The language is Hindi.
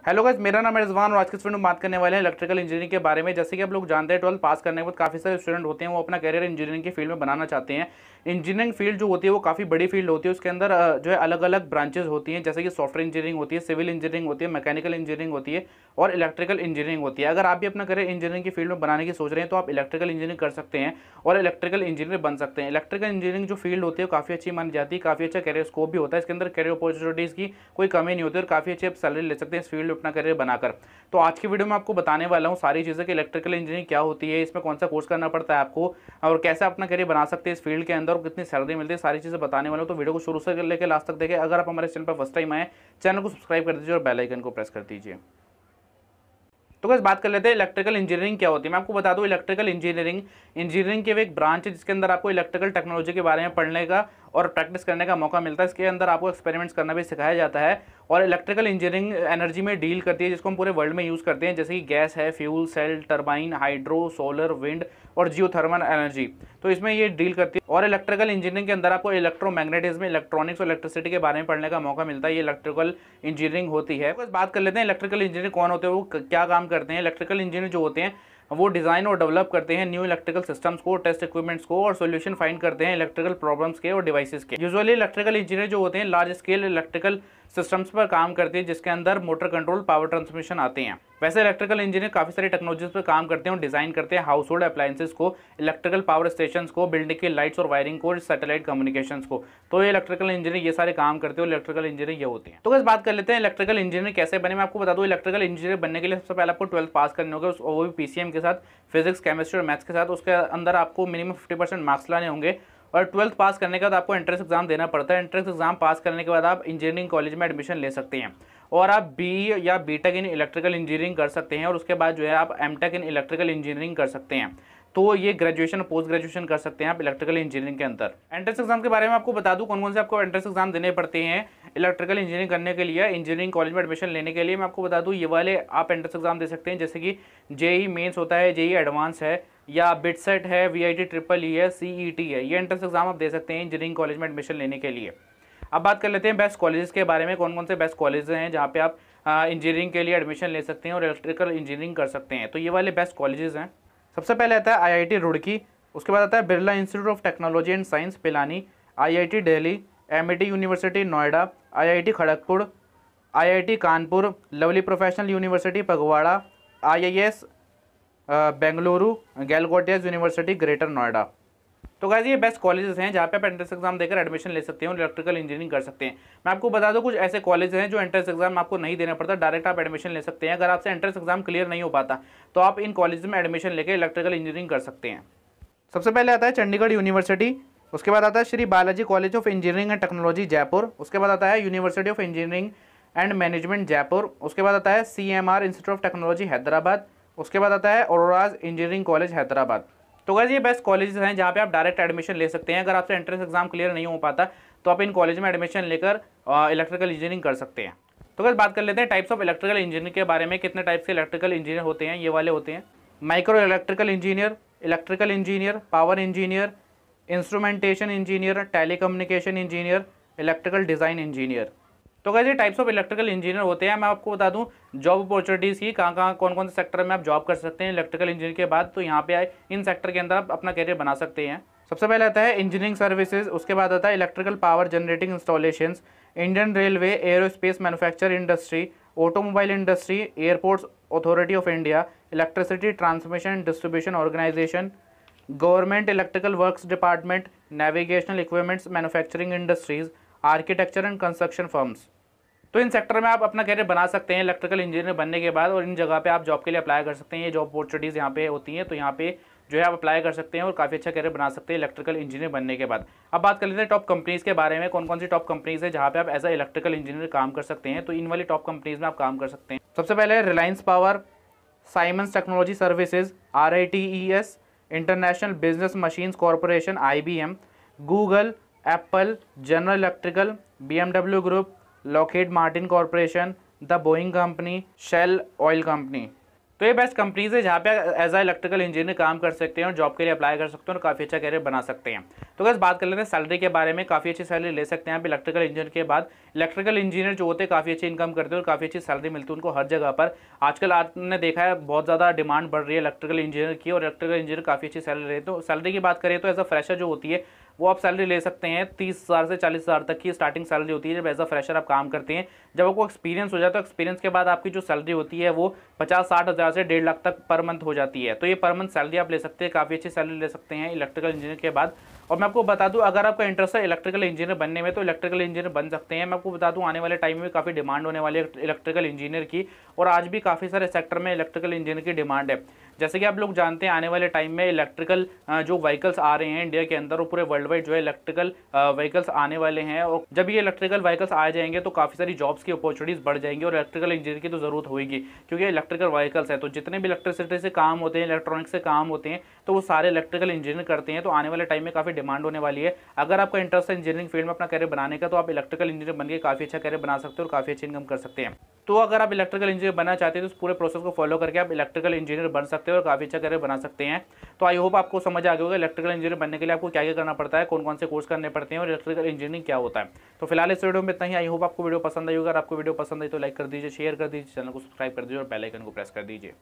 हेलो गाइस, मेरा नाम है रिजवान और आज के वीडियो में बात करने वाले हैं इलेक्ट्रिकल इंजीनियरिंग के बारे में। जैसे कि आप लोग जानते हैं 12th पास करने के बाद काफ़ी सारे स्टूडेंट होते हैं वो अपना करियर इंजीनियरिंग की फील्ड में बनाना चाहते हैं। इंजीनियरिंग फील्ड जो होती है वो काफ़ी बड़ी फील्ड होती है। उसके अंदर जो है अलग अलग ब्रांचेज होती हैं, जैसे कि सॉफ्टवेयर इंजीनियरिंग होती है, सिविल इंजीनियरिंग होती है, मैकेनिकल इंजीनियरिंग होती है और इलेक्ट्रिकल इंजीनियरिंग होती है। अगर आप भी अपना करियर इंजीनियरिंग की फील्ड में बनाने की सोच रहे हैं तो आप इलेक्ट्रिकल इंजीनियरिंग कर सकते हैं और इलेक्ट्रिकल इंजीनियर बन सकते हैं। इलेक्ट्रिकल इंजीनियरिंग जो फील्ड होती है काफ़ी अच्छी मानी जाती है, काफ़ी अच्छा करियर स्कोप भी होता है। इसके अंदर करियर अपॉर्चुनिटीज़ की कोई कमी नहीं होती और काफ़ी अच्छी आप सैलरी ले सकते हैं इस फील्ड में अपना करियर बनाकर। तो आज की वीडियो में आपको बताने वाला हूँ सारी चीज़ें कि इलेक्ट्रिकल इंजीनियरिंग क्या होती है, इसमें कौन सा कोर्स करना पड़ता है आपको और कैसे अपना करियर बना सकते हैं इस फील्ड के अंदर और कितनी सैलरी मिलती है, सारी चीज़ें बताने वाला हूँ। तो वीडियो को शुरू से लेकर लास्ट तक देखें। अगर आप हमारे चैनल पर फर्स्ट टाइम आए, चैनल को सब्सक्राइब कर दीजिए और बेल आइकन को प्रेस कर दीजिए। तो बस बात कर लेते हैं इलेक्ट्रिकल इंजीनियरिंग क्या होती है। मैं आपको बता दूं इलेक्ट्रिकल इंजीनियरिंग की एक ब्रांच है जिसके अंदर आपको इलेक्ट्रिकल टेक्नोलॉजी के बारे में पढ़ने का और प्रैक्टिस करने का मौका मिलता है। इसके अंदर आपको एक्सपेरिमेंट्स करना भी सिखाया जाता है और इलेक्ट्रिकल इंजीनियरिंग एनर्जी में डील करती है जिसको हम पूरे वर्ल्ड में यूज़ करते हैं, जैसे कि गैस है, fuel cell, turbine, hydro, solar, wind और जियोथर्मल एनर्जी। तो इसमें ये डील करती है और इलेक्ट्रिकल इंजीनियरिंग के अंदर आपको इलेक्ट्रोमैग्नेटिज्म, इलेक्ट्रॉनिक्स और इलेक्ट्रिसिटी के बारे में पढ़ने का मौका मिलता है। ये इलेक्ट्रिकल इंजीनियरिंग होती है। बस बात कर लेते हैं इलेक्ट्रिकल इंजीनियर कौन होते हैं, वो क्या काम करते हैं। इलेक्ट्रिकल इंजीनियर जो होते हैं वो डिज़ाइन और डेवलप करते हैं न्यू इलेक्ट्रिकल सिस्टम्स को, टेस्ट इक्विपमेंट्स को और सॉल्यूशन फाइंड करते हैं इलेक्ट्रिकल प्रॉब्लम्स के और डिवाइसेस के। यूजुअली इलेक्ट्रिकल इंजीनियर जो होते हैं लार्ज स्केल इलेक्ट्रिकल सिस्टम्स पर काम करते हैं जिसके अंदर मोटर कंट्रोल, पावर ट्रांसमिशन आते हैं। वैसे इलेक्ट्रिकल इंजीनियर काफ़ी सारी टेक्नोलॉजीज पर काम करते हैं और डिज़ाइन करते हैं हाउस होल्ड अप्लायंसेस को, इलेक्ट्रिकल पावर स्टेशन को, बिल्डिंग की लाइट्स और वायरिंग को, सैटेलाइट कम्युनिकेशंस को। तो ये इलेक्ट्रिकल इंजीनियर ये सारे काम करते हैं और इलेक्ट्रिकल इंजीनियर ये होते हैं। तो बस बात कर लेते हैं इलेक्ट्रिकल इंजीनियर कैसे बने। मैं आपको बता दूं इलेक्ट्रिकल इंजीनियर बनने के लिए सबसे पहले आपको 12th पास करने होगा, वो भी पीसीएम के साथ, फिजिक्स, केमिस्ट्री और मैथ्स के साथ। उसके अंदर आपको मिनिमम 50% मार्क्स लाने होंगे और 12th पास करने के बाद आपको एंट्रेंस एग्जाम देना पड़ता है। एंट्रेंस एग्जाम पास करने के बाद आप इंजीनियरिंग कॉलेज में एडमिशन ले सकते हैं और आप बी या बीटेक इन इलेक्ट्रिकल इंजीनियरिंग कर सकते हैं और उसके बाद जो है आप एमटेक इन इलेक्ट्रिकल इंजीनियरिंग कर सकते हैं। तो ये ग्रेजुएशन और पोस्ट ग्रेजुएशन कर सकते हैं आप इलेक्ट्रिकल इंजीनियरिंग के अंदर। एंट्रेंस एग्जाम के बारे में आपको बता दूं कौन कौन से आपको एंट्रेंस एग्जाम देने पड़ते हैं इलेक्ट्रिकल इंजीनियरिंग करने के लिए। इंजीनियरिंग कॉलेज में एडमिशन लेने के लिए मैं आपको बता दूं ये वाले आप एंट्रेंस एग्जाम दे सकते हैं, जैसे कि जेई मेंस होता है, जेई एडवांस है या बिटसेट है, वीआईटी ट्रिपल ई है, सीईटी है। ये एंट्रेंस एग्जाम आप दे सकते हैं इंजीनियरिंग कॉलेज में एडमिशन लेने के लिए। अब बात कर लेते हैं बेस्ट कॉलेजेस के बारे में, कौन कौन से बेस्ट कॉलेज हैं जहाँ पे आप इंजीनियरिंग के लिए एडमिशन ले सकते हैं और इलेक्ट्रिकल इंजीनियरिंग कर सकते हैं। तो ये वाले बेस्ट कॉलेजेस हैं। सबसे पहले आता है आईआईटी रुड़की, उसके बाद आता है Birla Institute of Technology and Science Pilani, IIT Delhi, MIT University Noida, IIT Kharagpur, IIT Kanpur, Lovely Professional University Phagwara, IIS Bengaluru, Galgotias University Greater Noida. तो गाइस ये बेस्ट कॉलेजेस हैं जहाँ पे आप एंट्रेंस एग्जाम देकर एडमिशन ले सकते हैं और इलेक्ट्रिकल इंजीनियरिंग कर सकते हैं। मैं आपको बता दूं कुछ ऐसे कॉलेज हैं जो एंट्रेंस एग्जाम आपको नहीं देना पड़ता, डायरेक्ट आप एडमिशन ले सकते हैं। अगर आपसे एंट्रेंस एग्जाम क्लियर नहीं हो पाता तो आप इन कॉलेज में एडमिशन लेकर इलेक्ट्रिकल इंजीनियरिंग कर सकते हैं। सबसे पहले आता है चंडीगढ़ यूनिवर्सिटी, उसके बाद आता है Shri Balaji college of engineering and technology Jaipur, उसके बाद आता है university of engineering and management Jaipur, उसके बाद आता है CMR institute of technology Hyderabad, उसके बाद आता है औरोराज इंजीनियरिंग कॉलेज हैदराबाद। तो गाइस ये बेस्ट कॉलेजेस हैं जहाँ पे आप डायरेक्ट एडमिशन ले सकते हैं। अगर आपसे एंट्रेंस एग्जाम क्लियर नहीं हो पाता तो आप इन कॉलेज में एडमिशन लेकर इलेक्ट्रिकल इंजीनियरिंग कर सकते हैं। तो गाइस बात कर लेते हैं टाइप्स ऑफ इलेक्ट्रिकल इंजीनियर के बारे में। कितने टाइप्स के इलेक्ट्रिकल इंजीनियर होते हैं, ये वाले होते हैं micro electrical engineer, power engineer, instrumentation engineer, telecommunication engineer, electrical design engineer. तो गाइस ये टाइप्स ऑफ इलेक्ट्रिकल इंजीनियर होते हैं। मैं आपको बता दूं जॉब अपॉर्चुनिटीज़ की कहाँ कौन से सेक्टर में आप जॉब कर सकते हैं इलेक्ट्रिकल इंजीनियर के बाद। तो यहाँ पे आए इन सेक्टर के अंदर आप अपना करियर बना सकते हैं। सबसे पहले आता है इंजीनियरिंग सर्विसेज, उसके बाद आता है electrical power generating installations, Indian railway, aerospace manufacture industry, automobile industry, airports authority of India, electricity transmission and distribution organisation, government electrical works department, navigational equipments manufacturing industries, architecture and construction firms. तो इन सेक्टर में आप अपना करियर बना सकते हैं इलेक्ट्रिकल इंजीनियर बनने के बाद और इन जगह पे आप जॉब के लिए अप्लाई कर सकते हैं। ये जॉब अपॉर्चुनिटीज़ यहाँ पे होती हैं, तो यहाँ पे जो है आप अप्लाई कर सकते हैं और काफ़ी अच्छा करियर बना सकते हैं इलेक्ट्रिकल इंजीनियर बनने के बाद। अब बात कर लेते हैं टॉप कंपनीज़ के बारे में, कौन कौन सी टॉप कंपनीज़ है जहाँ पे आप एज अ इलेक्ट्रिकल इंजीनियर काम कर सकते हैं। तो इन वाली टॉप कंपनीज़ में आप काम कर सकते हैं। सबसे पहले Reliance power, Siemens technology services, RITES, international business machines corporation IBM, Google, Apple, general electrical, BMW group, Lockheed Martin corporation, the Boeing company, Shell oil company. तो ये बेस्ट कंपनीज है जहाँ पे एज अ इलेक्ट्रिकल इंजीनियर काम कर सकते हैं और जॉब के लिए अप्लाई कर सकते हैं और काफ़ी अच्छा कैरियर बना सकते हैं। तो बस बात कर लेते हैं सैलरी के बारे में। काफ़ी अच्छी सैलरी ले सकते हैं आप इलेक्ट्रिकल इंजीनियर के बाद। इलेक्ट्रिकल इंजीनियर जो होते हैं काफ़ी अच्छी इनकम करते हैं और काफ़ी अच्छी सैलरी मिलती है उनको हर जगह पर। आजकल आपने देखा है बहुत ज़्यादा डिमांड बढ़ रही है इलेक्ट्रिकल इंजीनियर की, और इलेक्ट्रिकल इंजीनियर काफ़ी अच्छी सैलरी लेते हैं। तो सैलरी की बात करें तो एज अ फ्रेशर जो होती है वो आप सैलरी ले सकते हैं 30,000 से 40,000 तक की स्टार्टिंग सैलरी होती है जब एज अ फ्रेशर आप काम करते हैं। जब आपको एक्सपीरियंस हो जाता है तो एक्सपीरियंस के बाद आपकी जो सैलरी होती है वो 50-60 हज़ार से 1.5 लाख तक पर मंथ हो जाती है। तो ये पर मंथ सैलरी आप ले सकते हैं, काफ़ी अच्छी सैलरी ले सकते हैं इलेक्ट्रिकल इंजीनियर के बाद। और मैं आपको बता दूं अगर आपका इंटरेस्ट है इलेक्ट्रिकल इंजीनियर बनने में तो इलेक्ट्रिकल इंजीनियर बन सकते हैं। मैं आपको बता दूं आने वाले टाइम में काफ़ी डिमांड होने वाली है इलेक्ट्रिकल इंजीनियर की, और आज भी काफ़ी सारे सेक्टर में इलेक्ट्रिकल इंजीनियर की डिमांड है। जैसे कि आप लोग जानते हैं आने वाले टाइम में इलेक्ट्रिकल जो व्हीकल्स आ रहे हैं इंडिया के अंदर, वो पूरे वर्ल्ड वाइड जो है इलेक्ट्रिकल व्हीकल्स आने वाले हैं। और जब ये इलेक्ट्रिकल व्हीकल्स आ जाएंगे तो काफ़ी सारी जॉब्स की अपॉर्चुनिटीज़ बढ़ जाएंगी और इलेक्ट्रिकल इंजीनियर की तो ज़रूरत होगी, क्योंकि इलेक्ट्रिकल व्हीकल्स है तो जितने भी इलेक्ट्रिसिटी से काम होते हैं, इलेक्ट्रॉनिक्स से काम होते हैं, तो वो सारे इलेक्ट्रिकल इंजीनियर करते हैं। तो आने वाले टाइम में काफ़ी डिमांड होने वाली है। अगर आपका इंटरेस्ट है इंजीनियरिंग फील्ड में अपना कैरियर बनाने का तो आप इलेक्ट्रिकल इंजीनियर बनकर काफ़ी अच्छा कैरियर बना सकते हो और काफ़ी अच्छी इनकम कर सकते हैं। तो अगर आप इलेक्ट्रिकल इंजीनियर बनना चाहते हैं तो इस पूरे प्रोसेस को फॉलो करके आप इलेक्ट्रिकल इंजीनियर बन सकते हो और काफ़ी अच्छा कैरियर बना सकते हैं। तो आई होप आपको समझ आ गया होगा इलेक्ट्रिकल इंजीनियर बनने के लिए आपको क्या क्या करना पड़ता है, कौन कौन से कोर्स करने पड़ते हैं और इलेक्ट्रिकल इंजीनियरिंग क्या होता है। तो फिलहाल इस वीडियो में इतना ही। आई होप आपको वीडियो पसंद आई होगा। अगर आपको वीडियो पसंद आई तो लाइक कर दीजिए, शेयर कर दीजिए, चैनल को सब्सक्राइब कर दीजिए और बेल आइकन को प्रेस कर दीजिए।